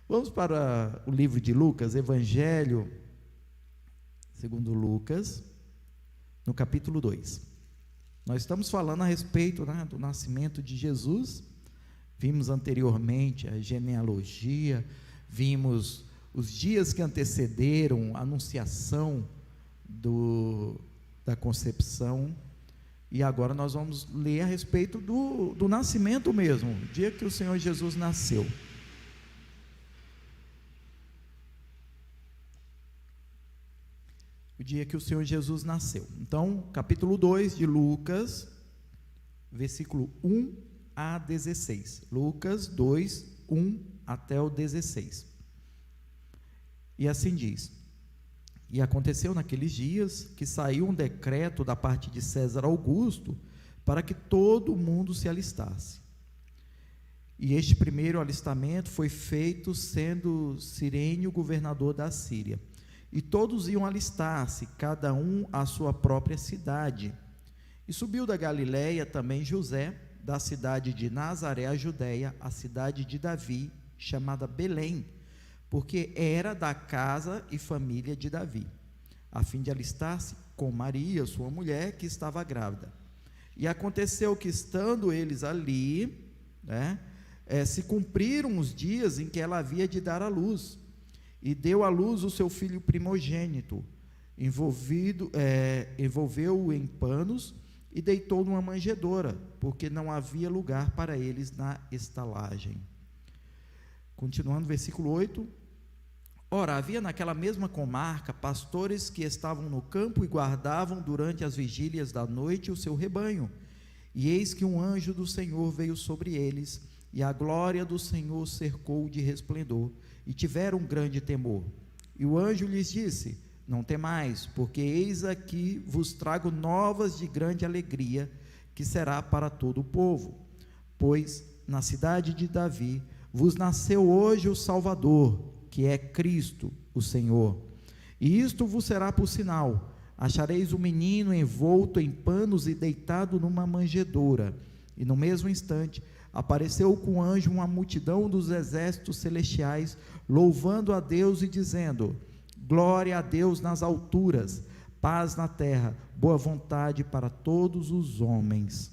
Vamos para o livro de Lucas, Evangelho segundo Lucas, no capítulo 2. Nós estamos falando a respeito, do nascimento de Jesus. Vimos anteriormente a genealogia, vimos os dias que antecederam a anunciação da concepção, e agora nós vamos ler a respeito do nascimento mesmo, o dia que o Senhor Jesus nasceu. O dia que o Senhor Jesus nasceu. Então, capítulo 2 de Lucas, versículo 1 a 16. Lucas 2, 1 até o 16. E assim diz: E aconteceu naqueles dias que saiu um decreto da parte de César Augusto para que todo mundo se alistasse. E este primeiro alistamento foi feito sendo Cirênio governador da Síria. E todos iam alistar-se, cada um à sua própria cidade. E subiu da Galiléia também José, da cidade de Nazaré a Judeia, a cidade de Davi, chamada Belém, porque era da casa e família de Davi, a fim de alistar-se com Maria, sua mulher, que estava grávida. E aconteceu que, estando eles ali, se cumpriram os dias em que ela havia de dar à luz, e deu à luz o seu filho primogênito, envolveu-o em panos e deitou numa manjedoura, porque não havia lugar para eles na estalagem. Continuando, versículo 8: Ora, havia naquela mesma comarca pastores que estavam no campo e guardavam durante as vigílias da noite o seu rebanho. E eis que um anjo do Senhor veio sobre eles, e a glória do Senhor cercou de resplendor, e tiveram um grande temor. E o anjo lhes disse: Não temais, porque eis aqui vos trago novas de grande alegria, que será para todo o povo. Pois na cidade de Davi vos nasceu hoje o Salvador, que é Cristo, o Senhor. E isto vos será por sinal: achareis um menino envolto em panos e deitado numa manjedoura. E no mesmo instante apareceu com o anjo uma multidão dos exércitos celestiais, louvando a Deus e dizendo: Glória a Deus nas alturas, paz na terra, boa vontade para todos os homens.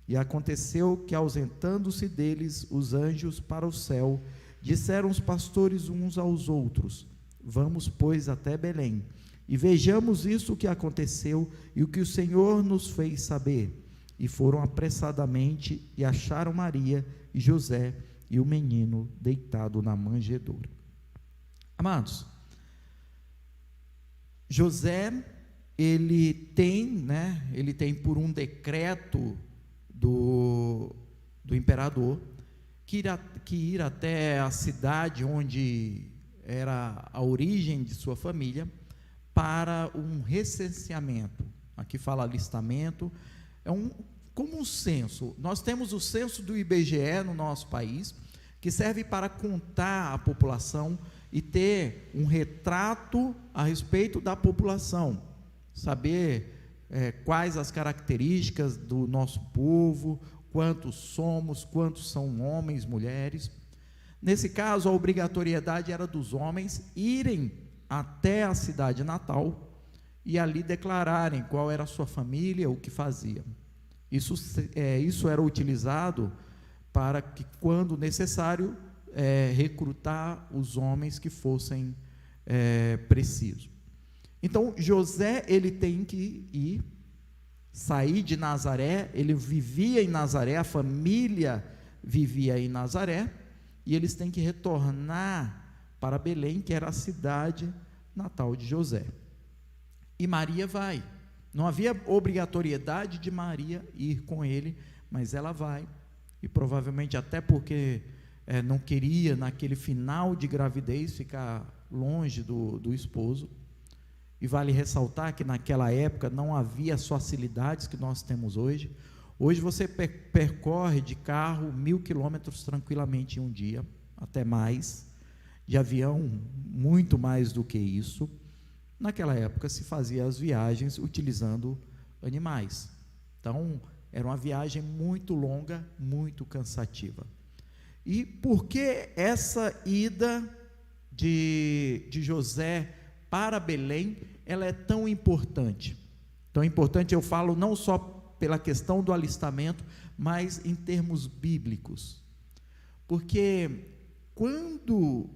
E aconteceu que, ausentando-se deles os anjos para o céu, disseram os pastores uns aos outros: Vamos, pois, até Belém, e vejamos isso que aconteceu e o que o Senhor nos fez saber. E foram apressadamente e acharam Maria e José e o menino deitado na manjedoura. Amados, José, ele tem por um decreto do imperador que ir até a cidade onde era a origem de sua família para um recenseamento. Aqui fala alistamento, como um censo. Nós temos o censo do IBGE no nosso país, que serve para contar a população e ter um retrato a respeito da população, saber quais as características do nosso povo, quantos somos, quantos são homens, mulheres. Nesse caso, a obrigatoriedade era dos homens irem até a cidade natal e ali declararem qual era a sua família, o que faziam. Isso era utilizado para que, quando necessário, recrutar os homens que fossem precisos. Então, José, ele tem que sair de Nazaré. Ele vivia em Nazaré, a família vivia em Nazaré, e eles têm que retornar para Belém, que era a cidade natal de José. E Maria vai. Não havia obrigatoriedade de Maria ir com ele, mas ela vai, e provavelmente até porque não queria, naquele final de gravidez, ficar longe do esposo. E vale ressaltar que naquela época não havia as facilidades que nós temos hoje. Hoje você percorre de carro 1.000 quilômetros tranquilamente em um dia, até mais, de avião muito mais do que isso. Naquela época se fazia as viagens utilizando animais. Então, era uma viagem muito longa, muito cansativa. E por que essa ida de José para Belém, ela é tão importante. Tão importante, eu falo não só pela questão do alistamento, mas em termos bíblicos. Porque quando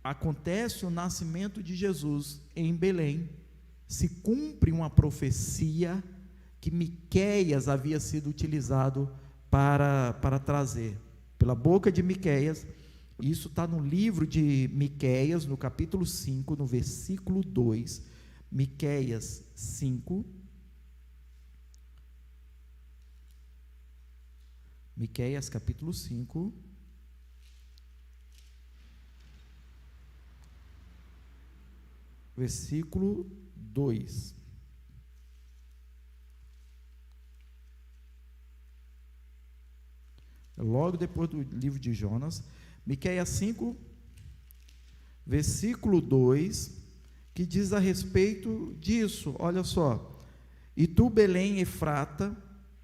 acontece o nascimento de Jesus em Belém, se cumpre uma profecia que Miqueias havia sido utilizado para trazer, pela boca de Miqueias. Isso está no livro de Miqueias, no capítulo 5, no versículo 2, Miqueias 5, Miqueias capítulo 5, versículo 2. Logo depois do livro de Jonas, Miqueias 5, versículo 2, que diz a respeito disso, olha só: e tu, Belém Efrata,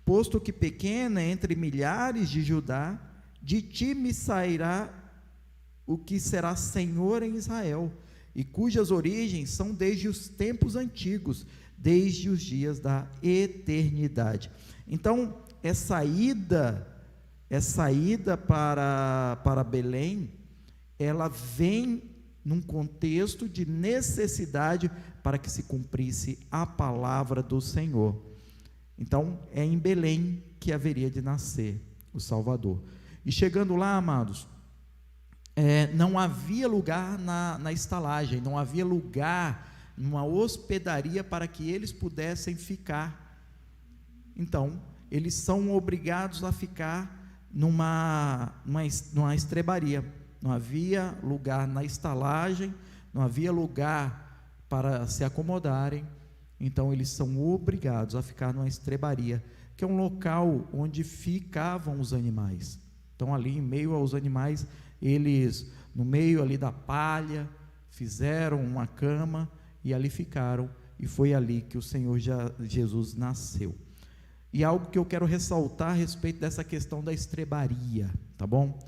posto que pequena entre milhares de Judá, de ti me sairá o que será Senhor em Israel, e cujas origens são desde os tempos antigos, desde os dias da eternidade. Então, é saída para Belém, ela vem num contexto de necessidade para que se cumprisse a palavra do Senhor. Então, é em Belém que haveria de nascer o Salvador. E chegando lá, amados, não havia lugar na estalagem, não havia lugar numa hospedaria para que eles pudessem ficar. Então, eles são obrigados a ficar numa estrebaria. Não havia lugar na estalagem, não havia lugar para se acomodarem. Então eles são obrigados a ficar numa estrebaria, que é um local onde ficavam os animais. Então ali em meio aos animais, eles no meio ali da palha fizeram uma cama e ali ficaram, e foi ali que o Senhor Jesus nasceu. E algo que eu quero ressaltar a respeito dessa questão da estrebaria, tá bom?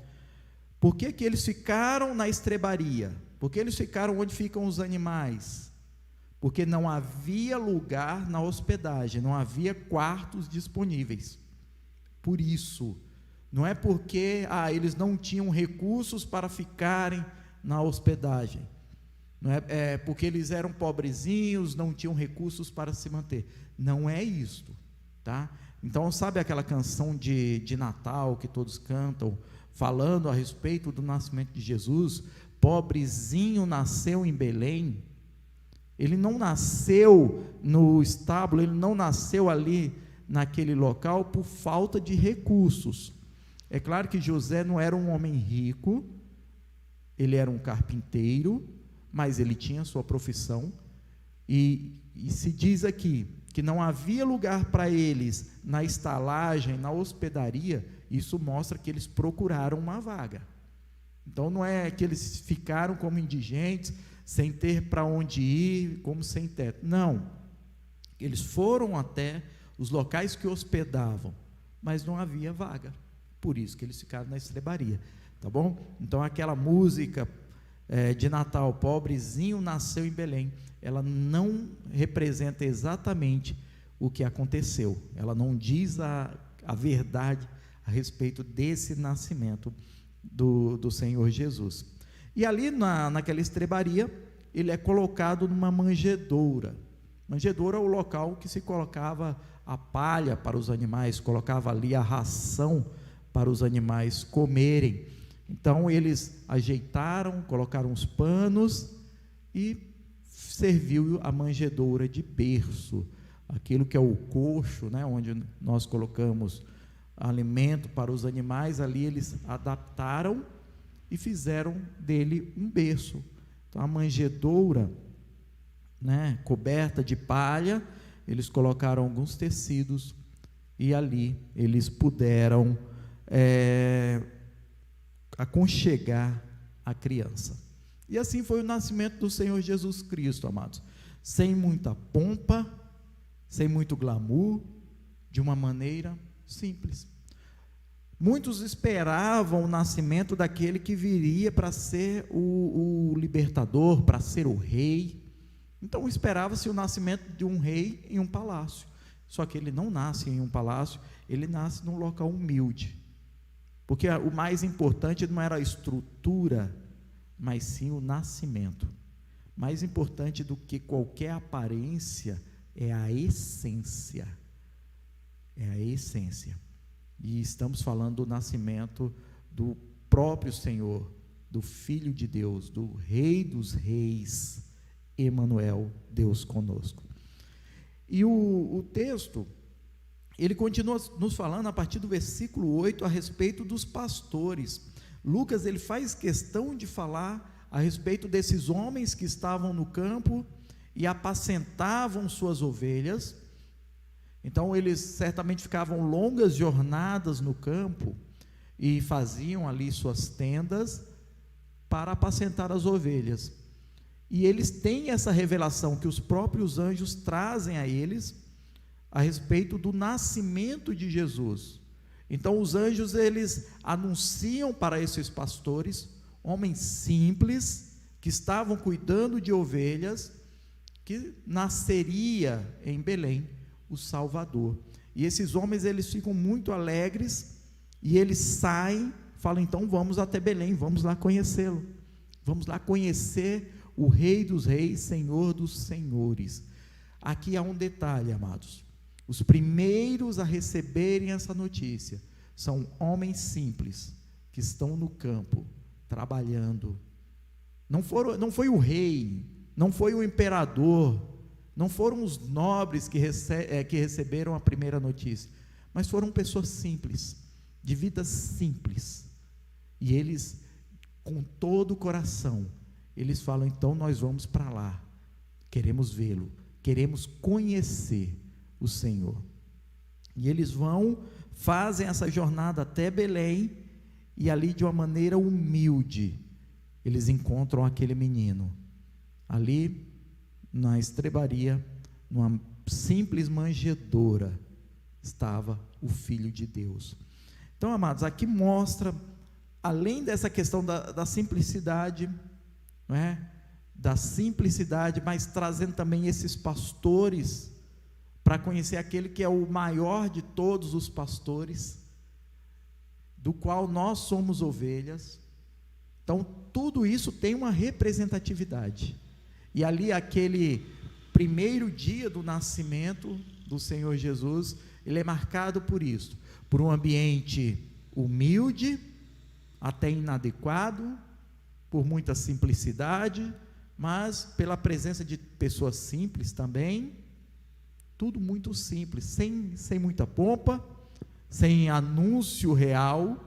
Por que que eles ficaram na estrebaria? Porque eles ficaram onde ficam os animais? Porque não havia lugar na hospedagem, não havia quartos disponíveis. Por isso, não é porque eles não tinham recursos para ficarem na hospedagem, não é porque eles eram pobrezinhos, não tinham recursos para se manter. Não é isto, tá? Então, sabe aquela canção de Natal que todos cantam, falando a respeito do nascimento de Jesus? Pobrezinho nasceu em Belém. Ele não nasceu no estábulo, ele não nasceu ali naquele local por falta de recursos. É claro que José não era um homem rico, ele era um carpinteiro, mas ele tinha sua profissão, e se diz aqui que não havia lugar para eles na estalagem, na hospedaria. Isso mostra que eles procuraram uma vaga. Então não é que eles ficaram como indigentes, sem ter para onde ir, como sem teto. Não, eles foram até os locais que hospedavam, mas não havia vaga, por isso que eles ficaram na estrebaria, tá bom? Então aquela música de Natal, pobrezinho nasceu em Belém, ela não representa exatamente o que aconteceu, ela não diz a verdade a respeito desse nascimento do Senhor Jesus. E ali naquela estrebaria, ele é colocado numa manjedoura. Manjedoura é o local que se colocava a palha para os animais, colocava ali a ração para os animais comerem. Então eles ajeitaram, colocaram os panos e serviu a manjedoura de berço, aquilo que é o coxo, né, onde nós colocamos alimento para os animais. Ali eles adaptaram e fizeram dele um berço. Então a manjedoura, né, coberta de palha, eles colocaram alguns tecidos e ali eles puderam aconchegar a criança. E assim foi o nascimento do Senhor Jesus Cristo, amados, sem muita pompa, sem muito glamour, de uma maneira simples. Muitos esperavam o nascimento daquele que viria para ser o libertador, para ser o rei. Então esperava-se o nascimento de um rei em um palácio. Só que ele não nasce em um palácio, ele nasce num local humilde. Porque o mais importante não era a estrutura, mas sim o nascimento. Mais importante do que qualquer aparência é a essência. É a essência. E estamos falando do nascimento do próprio Senhor, do Filho de Deus, do Rei dos Reis, Emanuel, Deus conosco. E o texto, ele continua nos falando a partir do versículo 8 a respeito dos pastores. Lucas, ele faz questão de falar a respeito desses homens que estavam no campo e apacentavam suas ovelhas. Então eles certamente ficavam longas jornadas no campo e faziam ali suas tendas para apacentar as ovelhas. E eles têm essa revelação que os próprios anjos trazem a eles a respeito do nascimento de Jesus. Então os anjos, eles anunciam para esses pastores, homens simples, que estavam cuidando de ovelhas, que nasceria em Belém o Salvador. E esses homens, eles ficam muito alegres, e eles saem, falam, então vamos até Belém, vamos lá conhecê-lo, vamos lá conhecer o Rei dos Reis, Senhor dos Senhores. Aqui há um detalhe, amados, os primeiros a receberem essa notícia, são homens simples, que estão no campo, trabalhando. Não foi o rei, não foi o imperador, não foram os nobres que receberam a primeira notícia, mas foram pessoas simples, de vida simples, e eles, com todo o coração, eles falam, então nós vamos para lá, queremos vê-lo, queremos conhecer o Senhor. E eles vão, fazem essa jornada até Belém, e ali de uma maneira humilde, eles encontram aquele menino, ali na estrebaria, numa simples manjedoura, estava o Filho de Deus. Então, amados, aqui mostra, além dessa questão da simplicidade, não é? Da simplicidade, mas trazendo também esses pastores, para conhecer aquele que é o maior de todos os pastores, do qual nós somos ovelhas. Então, tudo isso tem uma representatividade. E ali, aquele primeiro dia do nascimento do Senhor Jesus, ele é marcado por isso, por um ambiente humilde, até inadequado, por muita simplicidade, mas pela presença de pessoas simples também, tudo muito simples, sem muita pompa, sem anúncio real.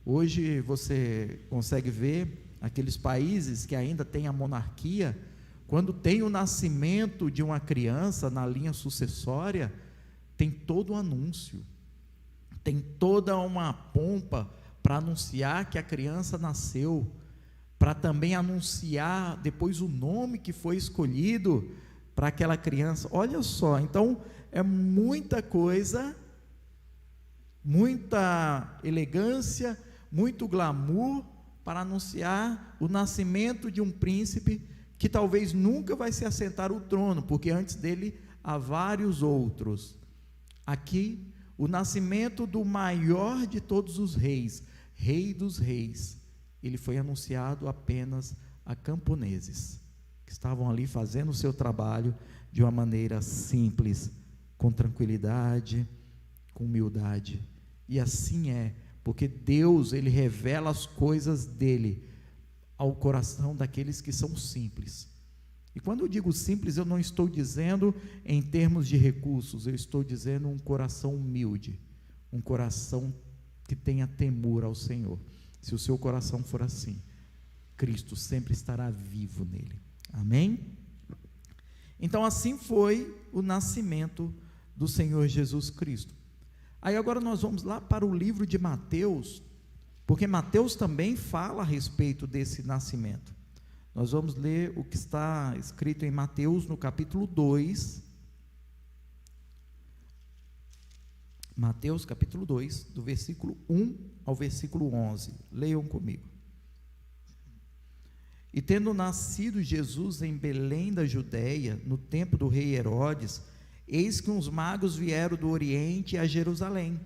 Hoje você consegue ver aqueles países que ainda têm a monarquia, quando tem o nascimento de uma criança na linha sucessória, tem todo o anúncio, tem toda uma pompa para anunciar que a criança nasceu, para também anunciar depois o nome que foi escolhido para aquela criança. Olha só, então é muita coisa, muita elegância, muito glamour para anunciar o nascimento de um príncipe que talvez nunca vai se assentar ao trono, porque antes dele há vários outros. Aqui, o nascimento do maior de todos os reis, Rei dos Reis, ele foi anunciado apenas a camponeses, que estavam ali fazendo o seu trabalho de uma maneira simples, com tranquilidade, com humildade. E assim é, porque Deus, ele revela as coisas dele ao coração daqueles que são simples. E quando eu digo simples, eu não estou dizendo em termos de recursos, eu estou dizendo um coração humilde, um coração que tenha temor ao Senhor. Se o seu coração for assim, Cristo sempre estará vivo nele. Amém? Então assim foi o nascimento do Senhor Jesus Cristo. Aí agora nós vamos lá para o livro de Mateus, porque Mateus também fala a respeito desse nascimento. Nós vamos ler o que está escrito em Mateus no capítulo 2, Mateus capítulo 2, do versículo 1 ao versículo 11. Leiam comigo. E tendo nascido Jesus em Belém da Judéia, no tempo do rei Herodes, eis que uns magos vieram do Oriente a Jerusalém,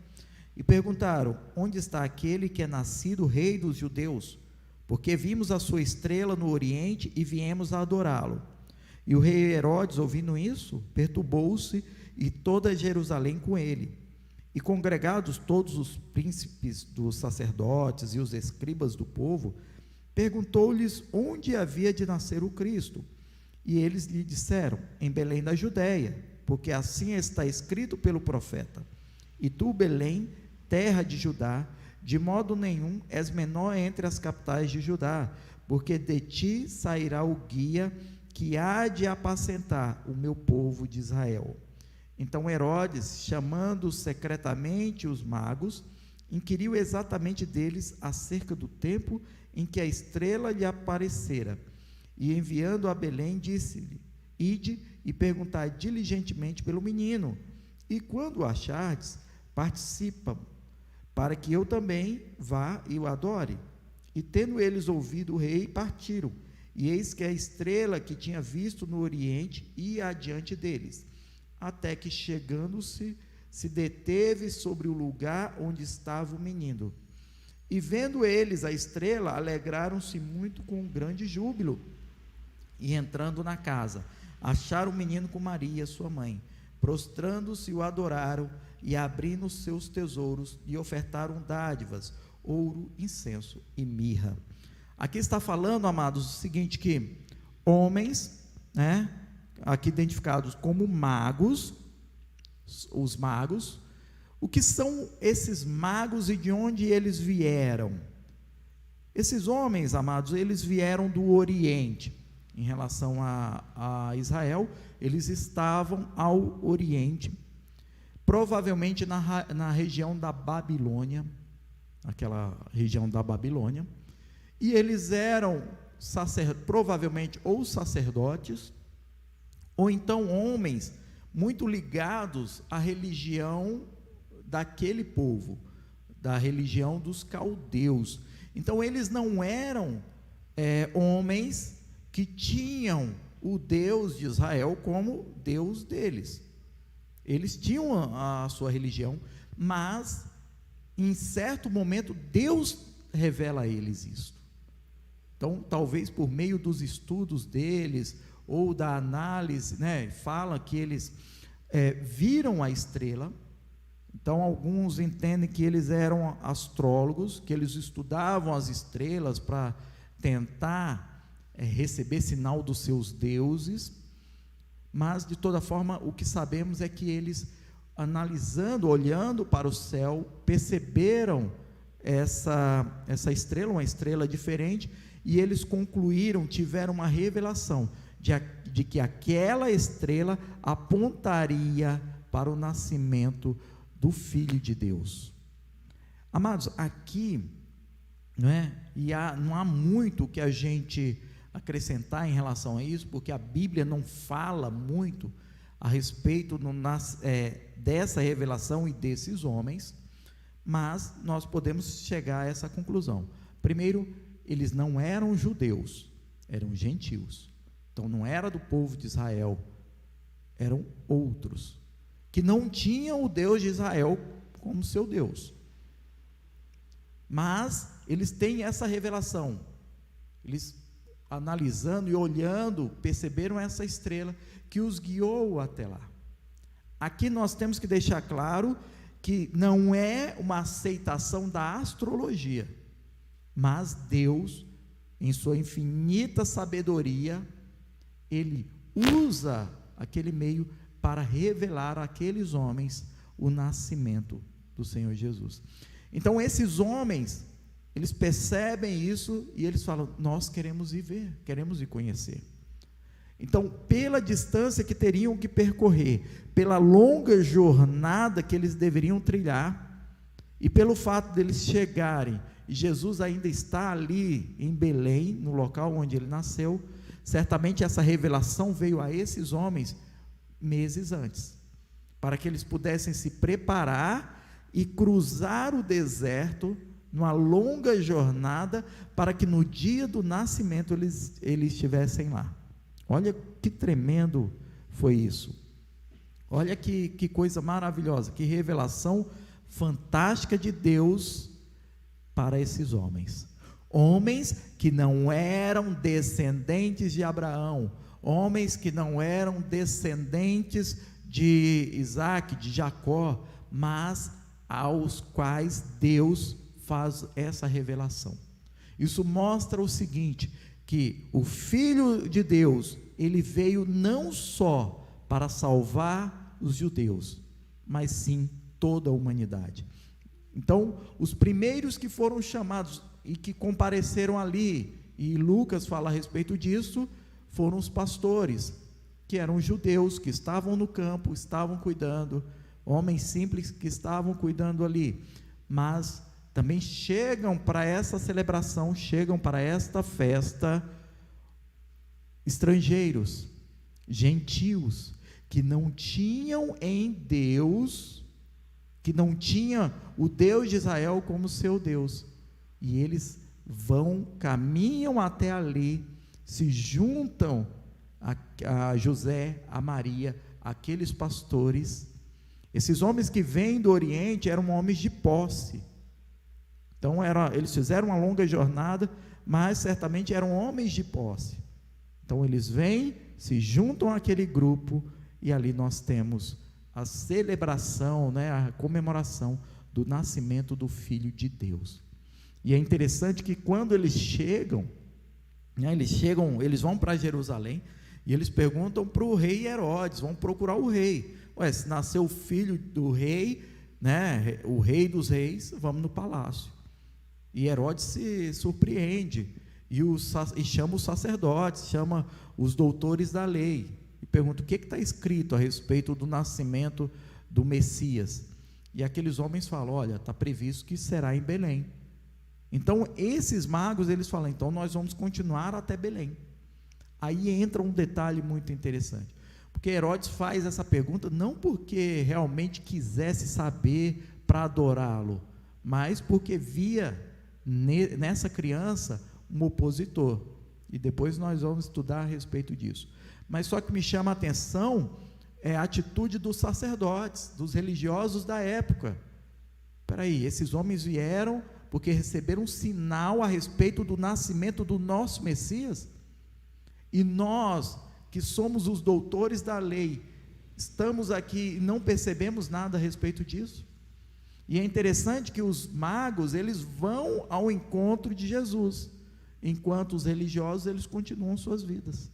e perguntaram: onde está aquele que é nascido rei dos judeus? Porque vimos a sua estrela no Oriente e viemos a adorá-lo. E o rei Herodes, ouvindo isso, perturbou-se, e toda Jerusalém com ele. E congregados todos os príncipes dos sacerdotes e os escribas do povo, perguntou-lhes onde havia de nascer o Cristo. E eles lhe disseram: em Belém da Judéia, porque assim está escrito pelo profeta: e tu, Belém, terra de Judá, de modo nenhum és menor entre as capitais de Judá, porque de ti sairá o guia que há de apacentar o meu povo de Israel. Então Herodes, chamando secretamente os magos, inquiriu exatamente deles acerca do tempo em que a estrela lhe aparecera, e enviando a Belém, disse-lhe: ide e perguntai diligentemente pelo menino, e quando o achardes, participa, para que eu também vá e o adore. E tendo eles ouvido o rei, partiram, e eis que a estrela que tinha visto no Oriente ia adiante deles, até que, chegando-se, se deteve sobre o lugar onde estava o menino. E vendo eles a estrela, alegraram-se muito com um grande júbilo. E entrando na casa, acharam o menino com Maria, sua mãe. Prostrando-se, o adoraram, e abrindo seus tesouros, lhe ofertaram dádivas, ouro, incenso e mirra. Aqui está falando, amados, o seguinte, que homens, aqui identificados como magos, os magos. O que são esses magos e de onde eles vieram? Esses homens, amados, eles vieram do Oriente. Em relação a Israel, eles estavam ao Oriente, provavelmente na região da Babilônia, aquela região da Babilônia, e eles eram provavelmente ou sacerdotes, ou então homens muito ligados à religião daquele povo, da religião dos caldeus. Então eles não eram homens que tinham o Deus de Israel como Deus deles. Eles tinham a sua religião, mas em certo momento Deus revela a eles isso. Então talvez por meio dos estudos deles, ou da análise, fala que eles viram a estrela. Então alguns entendem que eles eram astrólogos, que eles estudavam as estrelas para tentar receber sinal dos seus deuses, mas de toda forma o que sabemos é que eles, analisando, olhando para o céu, perceberam essa estrela, uma estrela diferente, e eles concluíram, tiveram uma revelação de que aquela estrela apontaria para o nascimento do Filho de Deus. Amados, aqui não há muito que a gente acrescentar em relação a isso, porque a Bíblia não fala muito a respeito dessa revelação e desses homens, mas nós podemos chegar a essa conclusão. Primeiro, eles não eram judeus, eram gentios. Então não era do povo de Israel, eram outros, que não tinham o Deus de Israel como seu Deus. Mas eles têm essa revelação, eles analisando e olhando, perceberam essa estrela que os guiou até lá. Aqui nós temos que deixar claro que não é uma aceitação da astrologia, mas Deus, em sua infinita sabedoria, Ele usa aquele meio para revelar àqueles homens o nascimento do Senhor Jesus. Então esses homens, eles percebem isso e eles falam: nós queremos ir ver, queremos ir conhecer. Então, pela distância que teriam que percorrer, pela longa jornada que eles deveriam trilhar, e pelo fato deles chegarem, e Jesus ainda está ali em Belém, no local onde ele nasceu, certamente essa revelação veio a esses homens meses antes, para que eles pudessem se preparar e cruzar o deserto numa longa jornada para que no dia do nascimento eles estivessem lá. Olha que tremendo foi isso. Olha que coisa maravilhosa, que revelação fantástica de Deus para esses homens. Homens que não eram descendentes de Abraão, homens que não eram descendentes de Isaac, de Jacó, mas aos quais Deus faz essa revelação. Isso mostra o seguinte, que o Filho de Deus, ele veio não só para salvar os judeus, mas sim toda a humanidade. Então, os primeiros que foram chamados e que compareceram ali, e Lucas fala a respeito disso, foram os pastores, que eram judeus, que estavam no campo, estavam cuidando, homens simples que estavam cuidando ali, mas também chegam para essa celebração, chegam para esta festa, estrangeiros, gentios, que não tinham em Deus, que não tinha o Deus de Israel como seu Deus, e eles caminham até ali, se juntam a José, a Maria, aqueles pastores. Esses homens que vêm do Oriente eram homens de posse, então eles fizeram uma longa jornada, mas certamente eram homens de posse. Então eles vêm, se juntam àquele grupo, e ali nós temos a celebração, a comemoração do nascimento do Filho de Deus. E é interessante que quando eles chegam, eles vão para Jerusalém, e eles perguntam para o rei Herodes, vão procurar o rei. Se nasceu o filho do rei, o rei dos reis, vamos no palácio. E Herodes se surpreende, e chama os sacerdotes, chama os doutores da lei, e pergunta o que está escrito a respeito do nascimento do Messias. E aqueles homens falam, olha, está previsto que será em Belém. Então esses magos, eles falam, então nós vamos continuar até Belém. Aí entra um detalhe muito interessante, porque Herodes faz essa pergunta não porque realmente quisesse saber para adorá-lo, mas porque via nessa criança um opositor, e depois nós vamos estudar a respeito disso. Mas só que me chama a atenção é a atitude dos sacerdotes, dos religiosos da época. Espera aí, esses homens vieram porque receberam um sinal a respeito do nascimento do nosso Messias, e nós, que somos os doutores da lei, estamos aqui e não percebemos nada a respeito disso. E é interessante que os magos, eles vão ao encontro de Jesus, enquanto os religiosos, eles continuam suas vidas,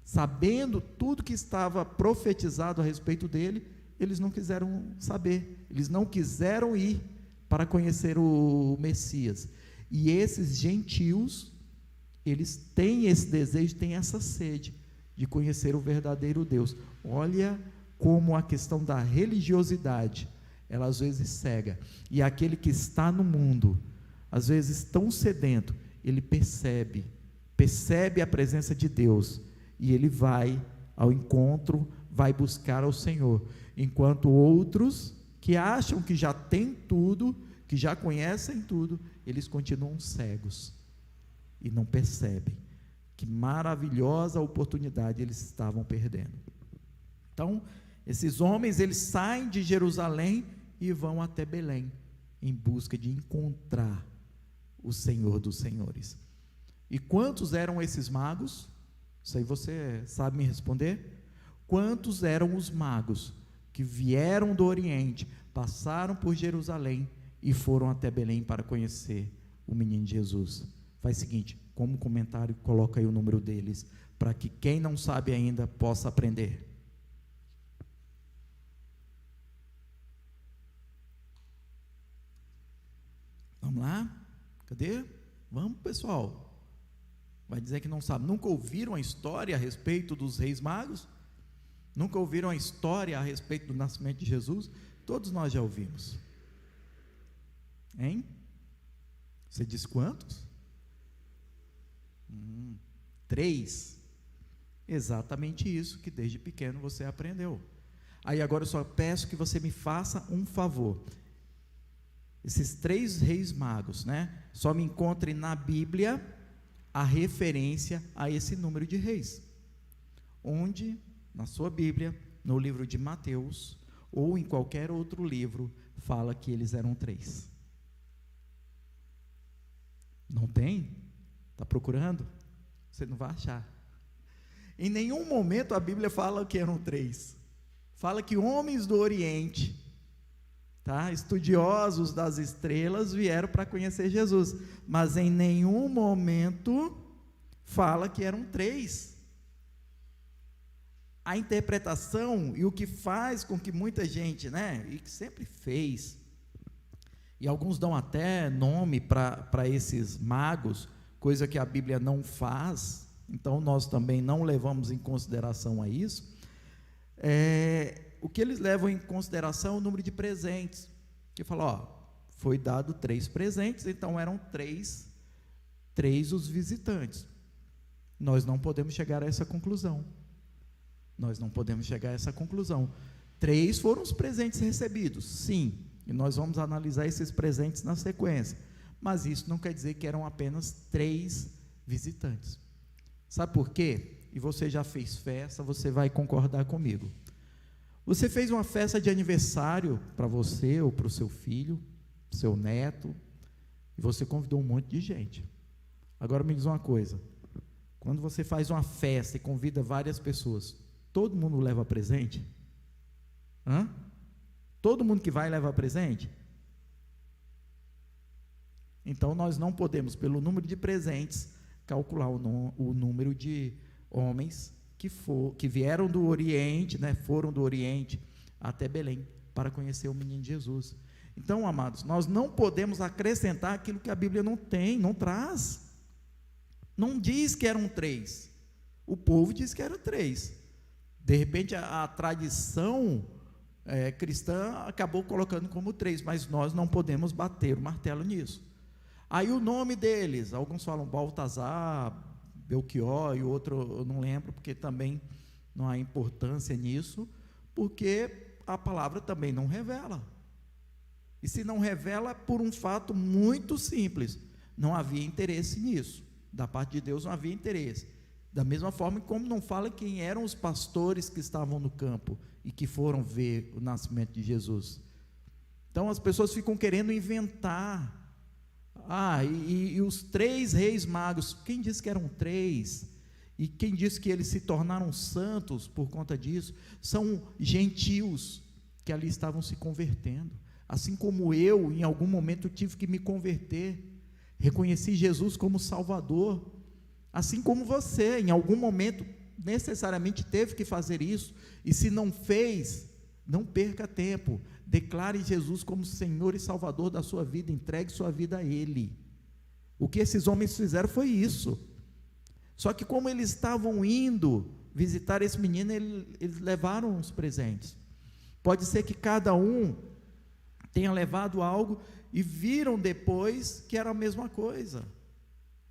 sabendo tudo que estava profetizado a respeito dele. Eles não quiseram saber, eles não quiseram ir para conhecer o Messias. E esses gentios, eles têm esse desejo, têm essa sede de conhecer o verdadeiro Deus. Olha como a questão da religiosidade, ela às vezes cega, e aquele que está no mundo, às vezes tão sedento, ele percebe a presença de Deus, e ele vai ao encontro, vai buscar ao Senhor, enquanto outros que acham que já têm tudo, que já conhecem tudo, eles continuam cegos, e não percebem que maravilhosa oportunidade eles estavam perdendo. Então, esses homens, eles saem de Jerusalém e vão até Belém, em busca de encontrar o Senhor dos Senhores. E quantos eram esses magos? Isso aí você sabe me responder? Quantos eram os magos que vieram do Oriente, passaram por Jerusalém e foram até Belém para conhecer o menino Jesus? Faz o seguinte, como comentário, coloca aí o número deles, para que quem não sabe ainda possa aprender. Vamos lá? Cadê? Vamos, pessoal. Vai dizer que não sabe. Nunca ouviram a história a respeito dos reis magos? Nunca ouviram a história a respeito do nascimento de Jesus? Todos nós já ouvimos. Hein? Você diz quantos? 3. Exatamente isso que desde pequeno você aprendeu. Aí agora eu só peço que você me faça um favor. Esses 3 reis magos, né? Só me encontre na Bíblia a referência a esse número de reis. Onde, na sua Bíblia, no livro de Mateus, ou em qualquer outro livro, fala que eles eram 3. Não tem? Está procurando? Você não vai achar. Em nenhum momento a Bíblia fala que eram 3. Fala que homens do Oriente, tá? Estudiosos das estrelas, vieram para conhecer Jesus, mas em nenhum momento fala que eram 3. A interpretação e o que faz com que muita gente, né, e que sempre fez, e alguns dão até nome para esses magos, coisa que a Bíblia não faz, então nós também não levamos em consideração a isso. O que eles levam em consideração é o número de presentes, que fala, foi dado 3 presentes, então eram 3 os visitantes. Nós não podemos chegar a essa conclusão. 3 foram os presentes recebidos, sim, e nós vamos analisar esses presentes na sequência, mas isso não quer dizer que eram apenas 3 visitantes. Sabe por quê? E você já fez festa, você vai concordar comigo. Você fez uma festa de aniversário para você ou para o seu filho, seu neto, e você convidou um monte de gente. Agora me diz uma coisa, quando você faz uma festa e convida várias pessoas, todo mundo leva presente? Todo mundo que vai leva presente? Então nós não podemos, pelo número de presentes, calcular o número de homens que vieram do Oriente, né, foram do Oriente até Belém para conhecer o menino Jesus. Então, amados, nós não podemos acrescentar aquilo que a Bíblia não tem, não traz. Não diz que eram 3. O povo diz que eram 3. De repente a tradição cristã acabou colocando como 3, mas nós não podemos bater o martelo nisso. Aí o nome deles, alguns falam Baltazar, Belchior, e outro eu não lembro, porque também não há importância nisso, porque a palavra também não revela. E se não revela, por um fato muito simples, não havia interesse nisso, da parte de Deus não havia interesse. Da mesma forma como não fala quem eram os pastores que estavam no campo e que foram ver o nascimento de Jesus. Então as pessoas ficam querendo inventar. E os 3 reis magos, quem disse que eram 3? E quem disse que eles se tornaram santos por conta disso? São gentios que ali estavam se convertendo. Assim como eu, em algum momento, tive que me converter, reconheci Jesus como Salvador. Assim como você, em algum momento, necessariamente teve que fazer isso, e se não fez, não perca tempo, declare Jesus como Senhor e Salvador da sua vida, entregue sua vida a Ele. O que esses homens fizeram foi isso. Só que como eles estavam indo visitar esse menino, eles levaram os presentes. Pode ser que cada um tenha levado algo e viram depois que era a mesma coisa.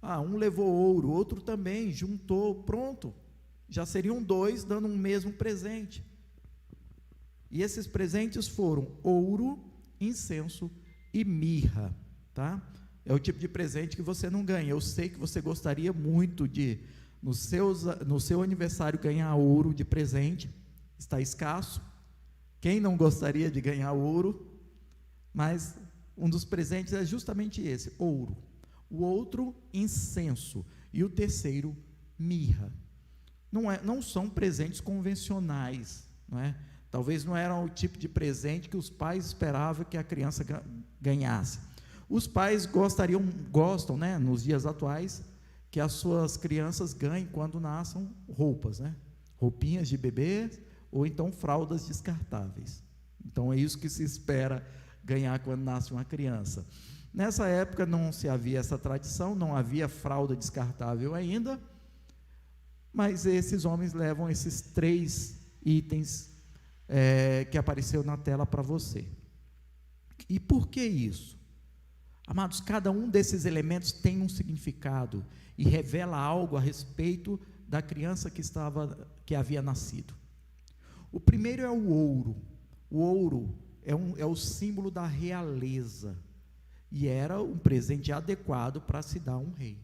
Um levou ouro, outro também, juntou, pronto, já seriam 2 dando um mesmo presente. E esses presentes foram ouro, incenso e mirra, tá? É o tipo de presente que você não ganha. Eu sei que você gostaria muito de, no seu aniversário, ganhar ouro de presente, está escasso. Quem não gostaria de ganhar ouro? Mas um dos presentes é justamente esse, ouro. O outro, incenso, e o terceiro, mirra. Não são presentes convencionais, não é? Talvez não eram o tipo de presente que os pais esperavam que a criança ganhasse. Os pais gostam, né, nos dias atuais, que as suas crianças ganhem quando nasçam roupas, né? Roupinhas de bebê, ou então fraldas descartáveis. Então é isso que se espera ganhar quando nasce uma criança. Nessa época não se havia essa tradição, não havia fralda descartável ainda, mas esses homens levam esses 3 itens que apareceu na tela para você. E por que isso? Amados, cada um desses elementos tem um significado e revela algo a respeito da criança que havia nascido. O primeiro é o ouro. O ouro é o símbolo da realeza, e era um presente adequado para se dar a um rei.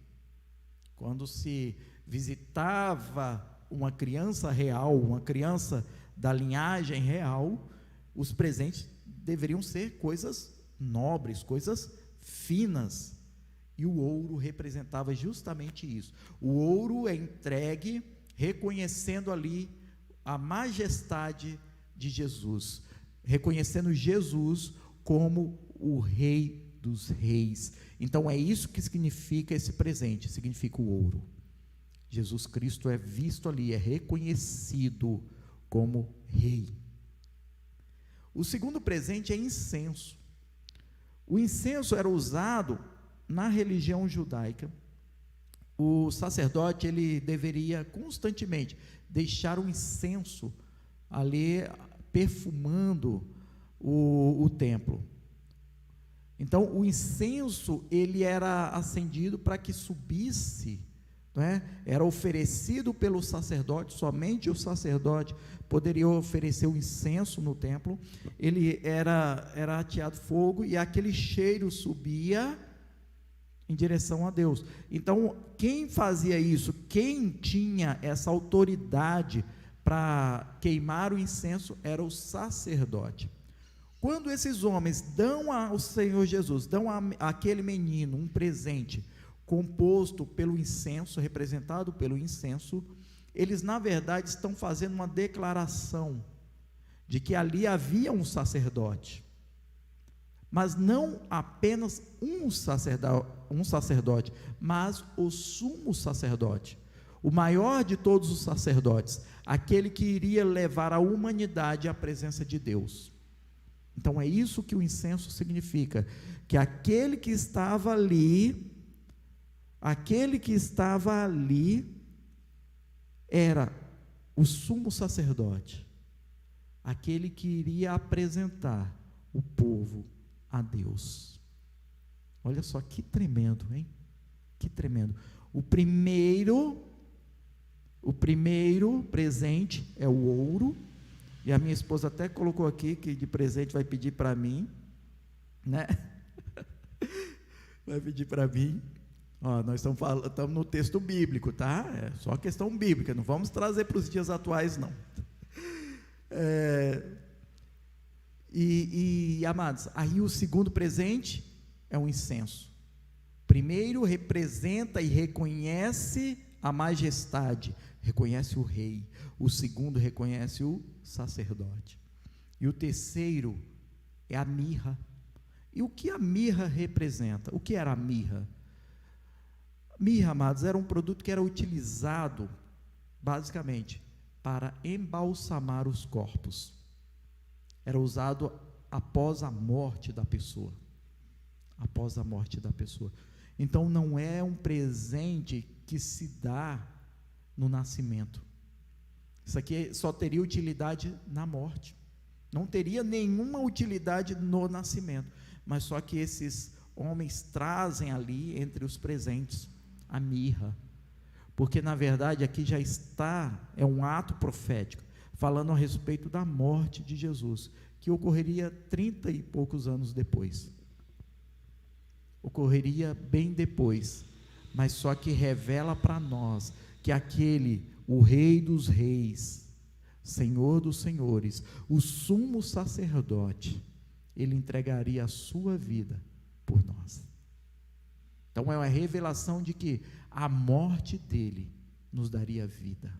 Quando se visitava uma criança real, uma criança da linhagem real, os presentes deveriam ser coisas nobres, coisas finas, e o ouro representava justamente isso. O ouro é entregue reconhecendo ali a majestade de Jesus, reconhecendo Jesus como o Rei dos Reis. Então é isso que significa esse presente, significa o ouro. Jesus Cristo é visto ali, é reconhecido como Rei. O segundo presente é incenso. O incenso era usado na religião judaica. O sacerdote, ele deveria constantemente deixar o incenso ali perfumando o templo. Então o incenso, ele era acendido para que subisse, era oferecido pelo sacerdote, somente o sacerdote poderia oferecer o incenso no templo. Ele era ateado fogo, e aquele cheiro subia em direção a Deus. Então, quem fazia isso, quem tinha essa autoridade para queimar o incenso, era o sacerdote. Quando esses homens dão ao Senhor Jesus, dão àquele menino um presente composto pelo incenso, representado pelo incenso, eles na verdade estão fazendo uma declaração de que ali havia um sacerdote, mas não apenas um sacerdote, mas o sumo sacerdote, o maior de todos os sacerdotes, aquele que iria levar a humanidade à presença de Deus. Então é isso que o incenso significa, que aquele que estava ali era o sumo sacerdote, aquele que iria apresentar o povo a Deus. Olha só que tremendo, hein? Que tremendo. O primeiro presente é o ouro, e a minha esposa até colocou aqui que de presente vai pedir para mim, né? Vai pedir para mim. Ó, nós estamos no texto bíblico, tá? É só questão bíblica, não vamos trazer para os dias atuais, não. Amados, aí o segundo presente é o incenso. Primeiro representa e reconhece a majestade, reconhece o rei. O segundo reconhece o sacerdote. E o terceiro é a mirra. E o que a mirra representa? O que era a mirra? Mirra, amados, era um produto que era utilizado basicamente para embalsamar os corpos. Era usado após a morte da pessoa. Após a morte da pessoa. Então não é um presente que se dá no nascimento. Isso aqui só teria utilidade na morte. Não teria nenhuma utilidade no nascimento. Mas só que esses homens trazem ali entre os presentes a mirra. Porque na verdade aqui já está, é um ato profético, falando a respeito da morte de Jesus, que ocorreria 30 e poucos anos depois. Ocorreria bem depois, mas só que revela para nós que o Rei dos Reis, Senhor dos Senhores, o sumo sacerdote, ele entregaria a sua vida por nós. Então é uma revelação de que a morte dele nos daria vida.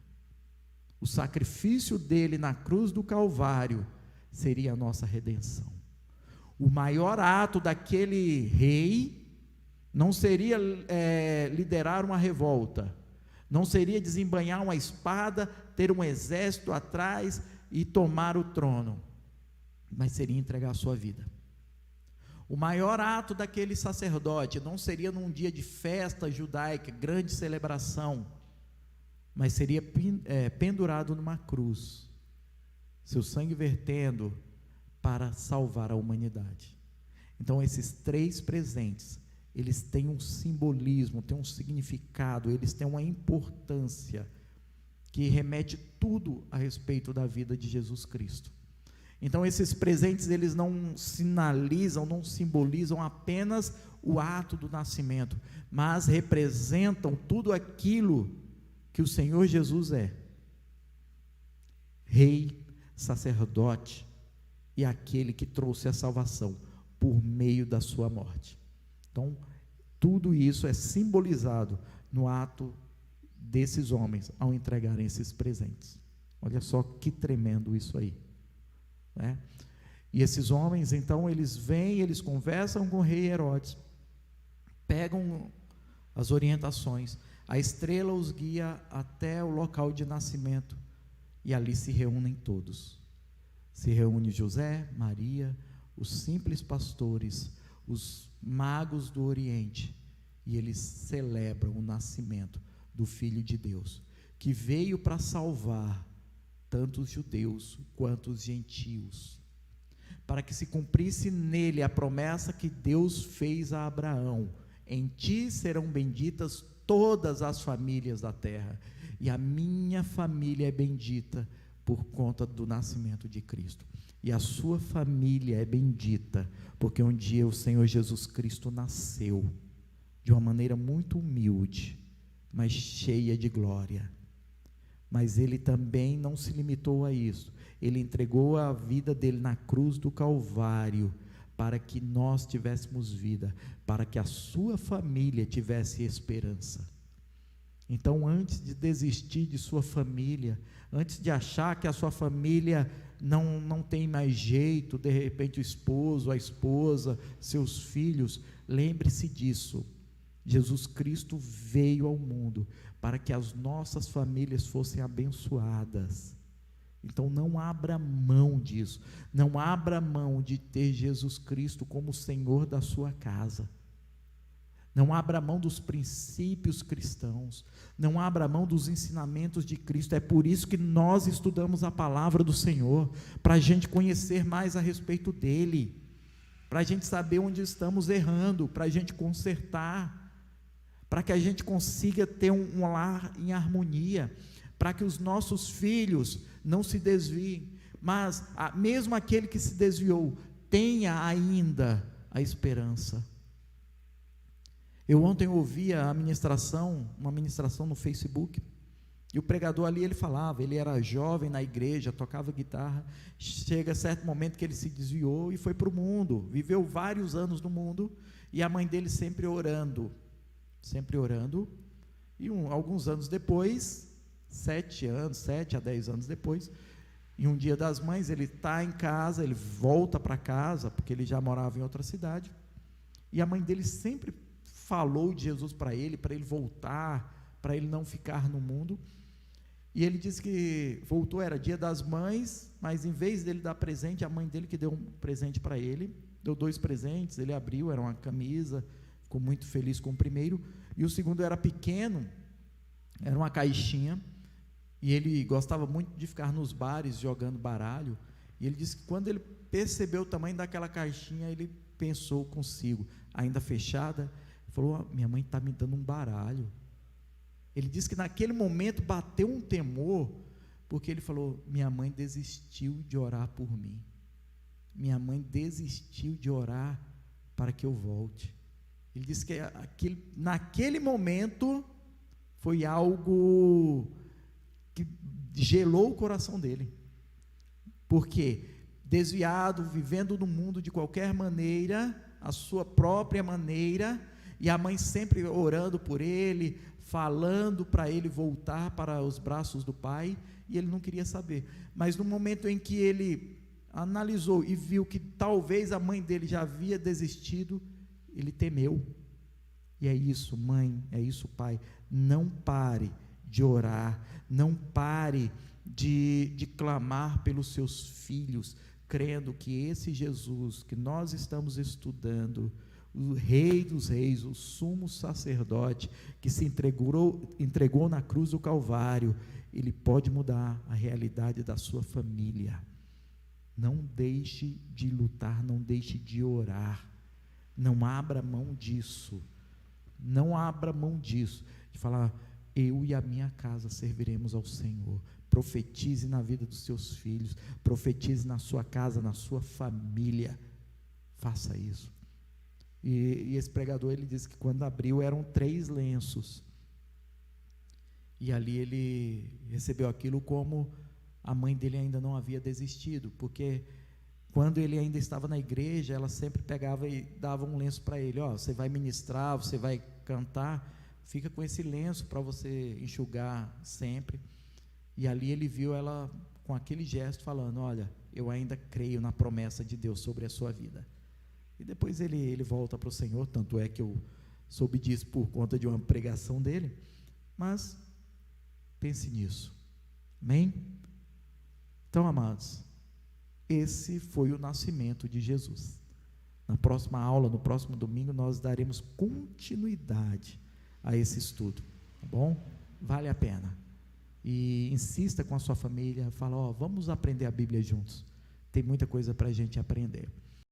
O sacrifício dele na cruz do Calvário seria a nossa redenção. O maior ato daquele rei não seria liderar uma revolta, não seria desembainhar uma espada, ter um exército atrás e tomar o trono, mas seria entregar a sua vida. O maior ato daquele sacerdote não seria num dia de festa judaica, grande celebração, mas seria pendurado numa cruz, seu sangue vertendo para salvar a humanidade. Então esses três presentes, eles têm um simbolismo, têm um significado, eles têm uma importância que remete tudo a respeito da vida de Jesus Cristo. Então esses presentes, eles não sinalizam, não simbolizam apenas o ato do nascimento, mas representam tudo aquilo que o Senhor Jesus é: rei, sacerdote e aquele que trouxe a salvação por meio da sua morte. Então tudo isso é simbolizado no ato desses homens ao entregarem esses presentes. Olha só que tremendo isso aí, né? E esses homens, então, eles vêm, eles conversam com o rei Herodes, pegam as orientações, a estrela os guia até o local de nascimento, e ali se reúnem todos. Se reúne José, Maria, os simples pastores, os magos do Oriente, e eles celebram o nascimento do Filho de Deus, que veio para salvar tanto os judeus quanto os gentios, para que se cumprisse nele a promessa que Deus fez a Abraão: em ti serão benditas todas as famílias da terra, e a minha família é bendita por conta do nascimento de Cristo, e a sua família é bendita, porque um dia o Senhor Jesus Cristo nasceu, de uma maneira muito humilde, mas cheia de glória. Mas ele também não se limitou a isso, ele entregou a vida dele na cruz do Calvário, para que nós tivéssemos vida, para que a sua família tivesse esperança. Então, antes de desistir de sua família, antes de achar que a sua família não tem mais jeito, de repente o esposo, a esposa, seus filhos, lembre-se disso: Jesus Cristo veio ao mundo para que as nossas famílias fossem abençoadas. Então não abra mão disso, não abra mão de ter Jesus Cristo como Senhor da sua casa, não abra mão dos princípios cristãos, não abra mão dos ensinamentos de Cristo. É por isso que nós estudamos a palavra do Senhor, para a gente conhecer mais a respeito dele, para a gente saber onde estamos errando, para a gente consertar, para que a gente consiga ter um lar em harmonia, para que os nossos filhos não se desviem, mas mesmo aquele que se desviou, tenha ainda a esperança. Eu ontem ouvi uma ministração no Facebook, e o pregador ali, ele falava, ele era jovem na igreja, tocava guitarra, chega a certo momento que ele se desviou e foi para o mundo, viveu vários anos no mundo, e a mãe dele sempre orando, e alguns anos depois, 7 a 10 anos depois, em um dia das mães, ele está em casa, ele volta para casa, porque ele já morava em outra cidade, e a mãe dele sempre falou de Jesus para ele voltar, para ele não ficar no mundo, e ele disse que voltou, era dia das mães, mas em vez dele dar presente, a mãe dele que deu um presente para ele, deu 2 presentes, ele abriu, era uma camisa, ficou muito feliz com o primeiro, e o segundo era pequeno, era uma caixinha, e ele gostava muito de ficar nos bares jogando baralho, e ele disse que quando ele percebeu o tamanho daquela caixinha, ele pensou consigo, ainda fechada, falou: minha mãe está me dando um baralho. Ele disse que naquele momento bateu um temor, porque ele falou: minha mãe desistiu de orar por mim, minha mãe desistiu de orar para que eu volte. Ele disse que naquele momento foi algo que gelou o coração dele, porque desviado, vivendo no mundo de qualquer maneira, a sua própria maneira, e a mãe sempre orando por ele, falando para ele voltar para os braços do pai, e ele não queria saber. Mas no momento em que ele analisou e viu que talvez a mãe dele já havia desistido, ele temeu. E é isso, mãe, é isso, pai, não pare de orar, não pare de clamar pelos seus filhos, crendo que esse Jesus que nós estamos estudando, o Rei dos Reis, o sumo sacerdote, que se entregou na cruz do Calvário, ele pode mudar a realidade da sua família. Não deixe de lutar, não deixe de orar, não abra mão disso, de falar: eu e a minha casa serviremos ao Senhor. Profetize na vida dos seus filhos, profetize na sua casa, na sua família, faça isso. E esse pregador, ele disse que quando abriu eram 3 lenços, e ali ele recebeu aquilo como a mãe dele ainda não havia desistido, porque quando ele ainda estava na igreja, ela sempre pegava e dava um lenço para ele, você vai ministrar, você vai cantar, fica com esse lenço para você enxugar sempre. E ali ele viu ela com aquele gesto falando, olha, eu ainda creio na promessa de Deus sobre a sua vida. E depois ele volta para o Senhor, tanto é que eu soube disso por conta de uma pregação dele, mas pense nisso, amém? Então, amados, esse foi o nascimento de Jesus. Na próxima aula, no próximo domingo, nós daremos continuidade a esse estudo, tá bom? Vale a pena. E insista com a sua família, fala, vamos aprender a Bíblia juntos. Tem muita coisa para a gente aprender.